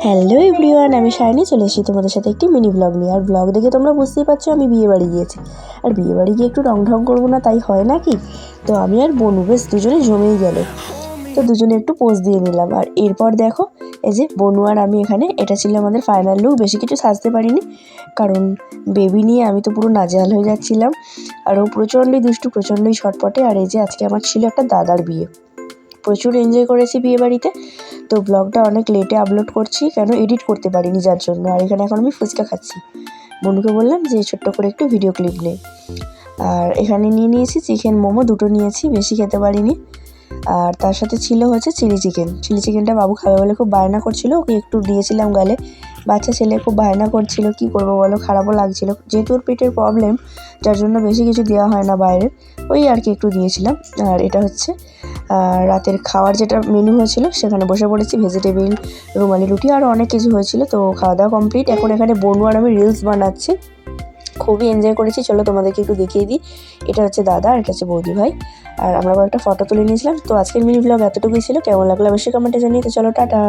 Hello everyone, আমি shiny চলে এসেছি তোমাদের সাথে একটি মিনি ব্লগ নিয়ে। আর ব্লগ দেখে তোমরা বুঝতেই পারছো আমি বিয়ে বাড়ি গিয়েছি। আর বিয়ে বাড়ি গিয়ে একটু রং ঢং করবো না তাই হয় নাকি? তো আমি আর বনু বেশ দুজনে জমেই গেল। তো দুজনে একটু পোজ দিয়ে নিলাম। আর এরপর দেখো, এই যে বনু আর আমি এখানে, এটা ছিল আমাদের ফাইনাল লুক। বেশি কিছু সাজতে পারিনি, কারণ বেবি নিয়ে আমি তো পুরো নাজেহাল হয়ে যাচ্ছিলাম। আর ও প্রচণ্ডই দুষ্টু, প্রচণ্ডই ছটপটে। আর এই যে আজকে আমার ছিল একটা দাদার বিয়ে, প্রচুর এনজয় করেছি বিয়ে বাড়িতে। তো ব্লগটা অনেক লেটে আপলোড করছি, কেন এডিট করতে পারিনি যার জন্য। আর এখানে এখন আমি ফুচকা খাচ্ছি। বন্ধুকে বললাম যে ছোট্ট করে একটু ভিডিও ক্লিপ নে। আর এখানে নিয়েছি চিকেন মোমো, দুটো নিয়েছি, বেশি খেতে পারিনি। আর তার সাথে ছিল হচ্ছে চিলি চিকেনটা বাবু খাবে বলে খুব বায়না করছিল, ওকে একটু দিয়েছিলাম গালে। বাচ্চা ছেলে খুব বায়না করছিল, কি করবো বলো, খারাপও লাগছিল। যেহেতু ওর পেটের প্রবলেম, যার জন্য বেশি কিছু দেওয়া হয় না বাইরের, ওই আর কি একটু দিয়েছিলাম। আর এটা হচ্ছে রাতের খাওয়ার যেটা মেনু হয়েছিল, সেখানে বসে পড়েছি। ভেজিটেবিল, রুমালি রুটি, আরও অনেক কিছু হয়েছিল। তো খাওয়া দাওয়া কমপ্লিট। এখন এখানে বনু আর আমি রিলস বানাচ্ছি, খুবই এনজয় করেছি। চলো তোমাদেরকে একটু দেখিয়ে দিই। এটা হচ্ছে দাদা, আর এটা হচ্ছে বৌদি ভাই। আর আমরা একটা ফটো তুলে নিয়েছিলাম। তো আজকের মিনি ব্লগ এতটুকুই ছিল। কেমন লাগলো অবশ্যই কমেন্টে জানিয়ে। তো চলো টাটা।